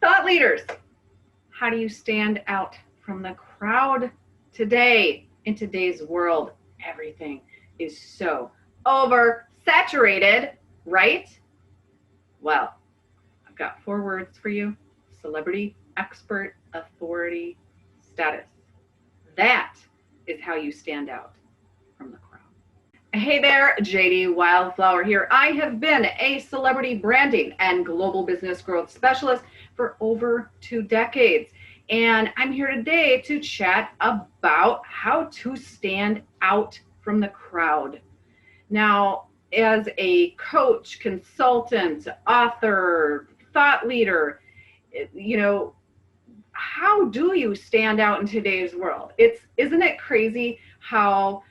Thought leaders, how do you stand out from the crowd today? In today's world, everything is so oversaturated, right? Well, I've got 4 words for you: celebrity, expert, authority, status. That is how you stand out from the crowd. Hey there, JD Wildflower here. I have been a celebrity branding and global business growth specialist for over 2 decades. And I'm here today to chat about how to stand out from the crowd. Now, as a coach, consultant, author, thought leader, you know, how do you stand out in today's world? Isn't it crazy how,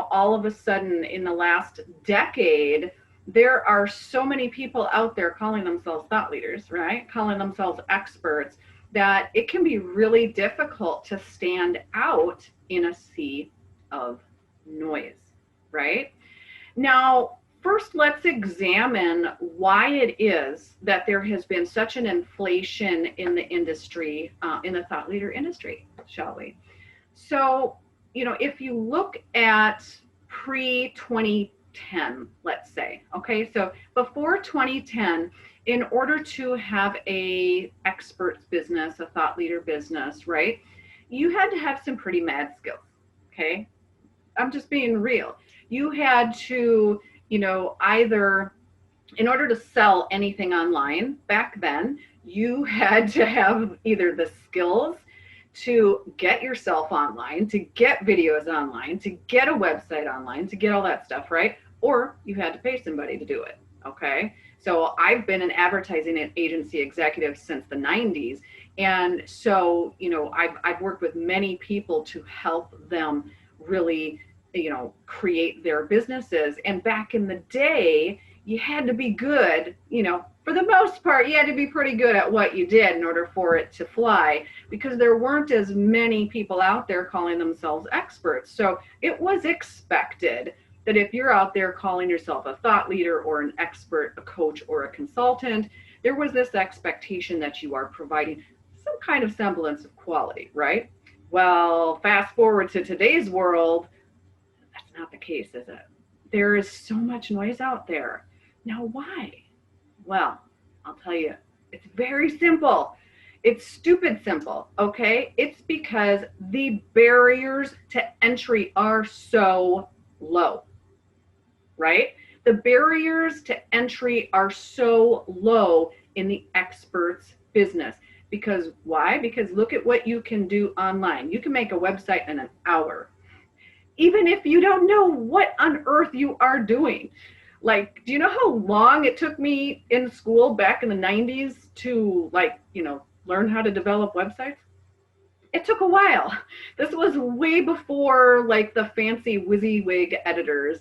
all of a sudden in the last decade, there are so many people out there calling themselves thought leaders, right? Calling themselves experts, that it can be really difficult to stand out in a sea of noise, right? Now, first, let's examine why it is that there has been such an inflation in the industry, in the thought leader industry, shall we? So, if you look at pre-2010, let's say, okay, so before 2010, in order to have a expert's business, a thought leader business, right, you had to have some pretty mad skills, okay? I'm just being real. You had to, either, in order to sell anything online back then, you had to have either the skills to get yourself online, to get videos online, to get a website online, to get all that stuff, right? Or you had to pay somebody to do it, okay? So I've been an advertising agency executive since the 90s. And so, I've worked with many people to help them really, create their businesses. And back in the day, you had to be good, for the most part, you had to be pretty good at what you did in order for it to fly, because there weren't as many people out there calling themselves experts. So it was expected that if you're out there calling yourself a thought leader or an expert, a coach, or a consultant, there was this expectation that you are providing some kind of semblance of quality, right? Well, fast forward to today's world, that's not the case, is it? There is so much noise out there. Now, why? Well, I'll tell you, it's very simple. It's stupid simple, okay? It's because the barriers to entry are so low, right? The barriers to entry are so low in the expert's business. Because why? Because look at what you can do online. You can make a website in an hour, even if you don't know what on earth you are doing. Like, do you know how long it took me in school back in the 90s to, learn how to develop websites? It took a while. This was way before the fancy WYSIWYG editors,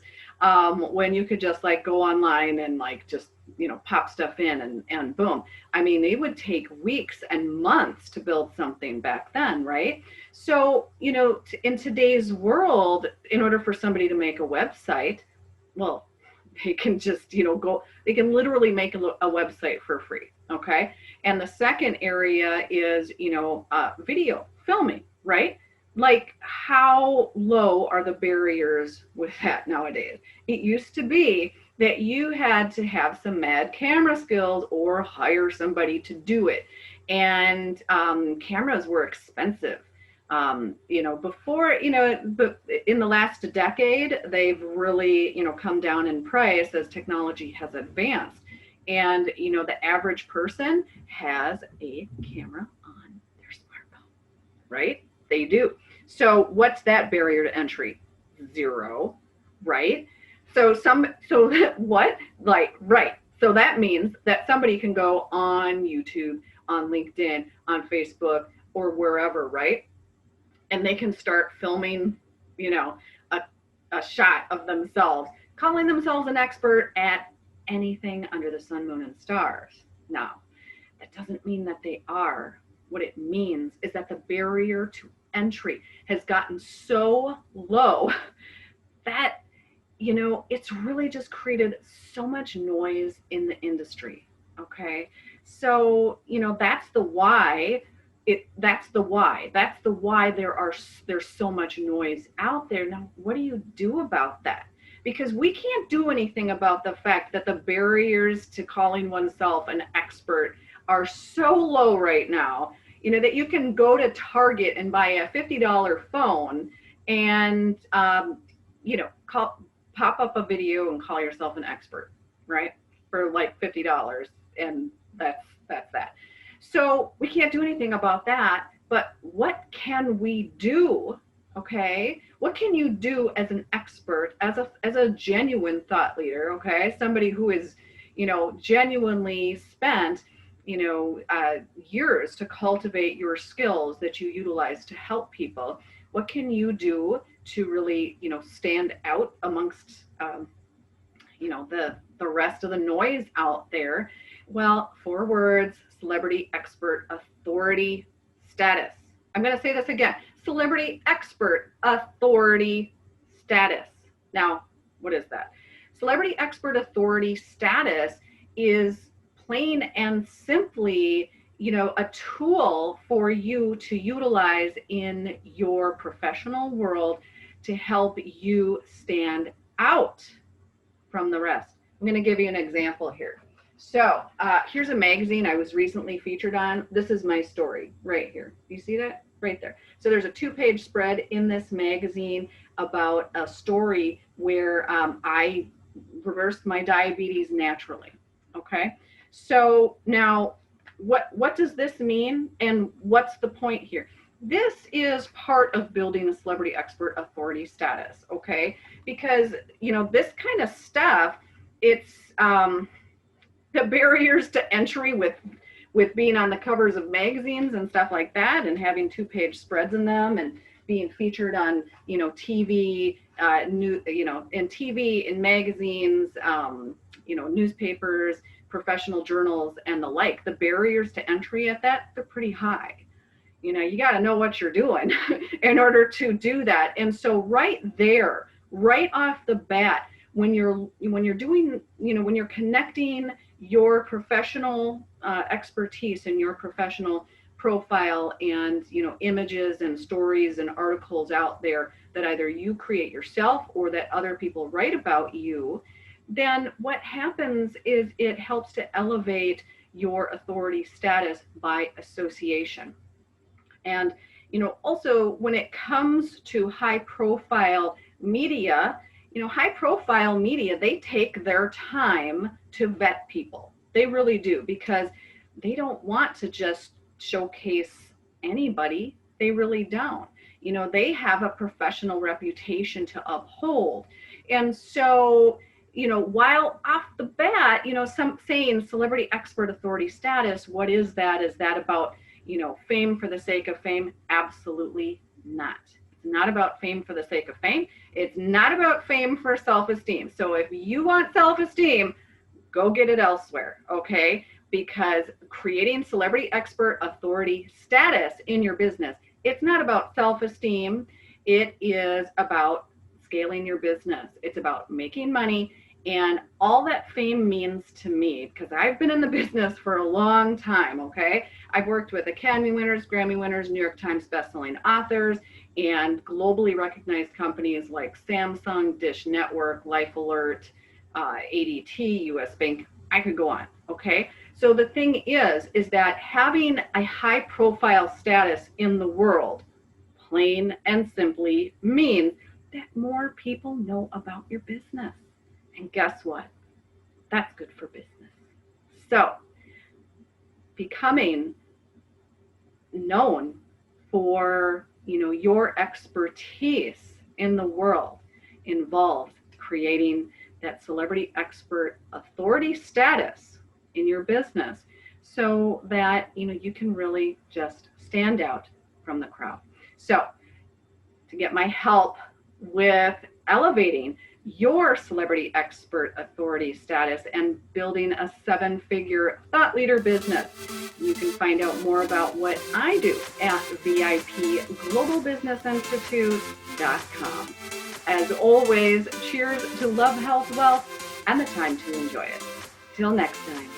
when you could just go online and just pop stuff in and boom. I mean, it would take weeks and months to build something back then, right? So, in today's world, in order for somebody to make a website, well, they can just, they can literally make a website for free. Okay. And the second area is, video filming, right? Like, how low are the barriers with that nowadays? It used to be that you had to have some mad camera skills or hire somebody to do it. And cameras were expensive. Before, but in the last decade, they've really, come down in price as technology has advanced. And, the average person has a camera on their smartphone, right? They do. So what's that barrier to entry? Zero, right? So what? Right. So that means that somebody can go on YouTube, on LinkedIn, on Facebook, or wherever, right? And they can start filming, a shot of themselves, calling themselves an expert at anything under the sun, moon, and stars. Now, that doesn't mean that they are. What it means is that the barrier to entry has gotten so low that, it's really just created so much noise in the industry. Okay. So, that's the why. That's the why. That's the why there's so much noise out there. Now, what do you do about that? Because we can't do anything about the fact that the barriers to calling oneself an expert are so low right now, that you can go to Target and buy a $50 phone and, pop up a video and call yourself an expert, right? For like $50. And that's that. So we can't do anything about that, but what can we do? Okay, what can you do as an expert, as a genuine thought leader? Okay, somebody who is, genuinely spent, years to cultivate your skills that you utilize to help people. What can you do to really, stand out amongst, the rest of the noise out there? Well, 4 words: celebrity, expert, authority, status. I'm going to say this again: celebrity, expert, authority, status. Now, what is that? Celebrity, expert, authority, status is plain and simply, a tool for you to utilize in your professional world to help you stand out from the rest. I'm going to give you an example here. So here's a magazine I was recently featured on. This is my story right here. You see that? Right there. So there's a 2-page spread in this magazine about a story where I reversed my diabetes naturally. Okay. So now what does this mean, and what's the point here? This is part of building a celebrity, expert, authority status. Okay. Because, this kind of stuff, it's, the barriers to entry with being on the covers of magazines and stuff like that, and having 2-page spreads in them, and being featured on, TV, in TV, in magazines, newspapers, professional journals, and the like. The barriers to entry at that, they're pretty high. You got to know what you're doing in order to do that. And so right there, right off the bat, when you're doing, when you're connecting your professional expertise and your professional profile and, images and stories and articles out there that either you create yourself or that other people write about you, then what happens is it helps to elevate your authority status by association. And, also when it comes to high profile media, high profile media, they take their time to vet people. They really do, because they don't want to just showcase anybody. They really don't. They have a professional reputation to uphold. And so, while off the bat, some saying celebrity, expert, authority, status, what is that? Is that about, fame for the sake of fame? Absolutely not. It's not about fame for the sake of fame. It's not about fame for self-esteem. So if you want self-esteem, go get it elsewhere, okay? Because creating celebrity, expert, authority, status in your business, it's not about self-esteem. It is about scaling your business. It's about making money. And all that fame means to me, because I've been in the business for a long time, okay? I've worked with Academy winners, Grammy winners, New York Times bestselling authors, and globally recognized companies like Samsung, Dish Network, Life Alert, ADT, US Bank. I could go on, okay? So the thing is that having a high profile status in the world, plain and simply means that more people know about your business. And guess what? That's good for business. So becoming known for, your expertise in the world involves creating that celebrity, expert, authority status in your business so that, you can really just stand out from the crowd. So to get my help with elevating your celebrity, expert, authority status and building a 7-figure thought leader business, you can find out more about what I do at VIPGlobalBusinessInstitute.com. As always, cheers to love, health, wealth, and the time to enjoy it. Till next time.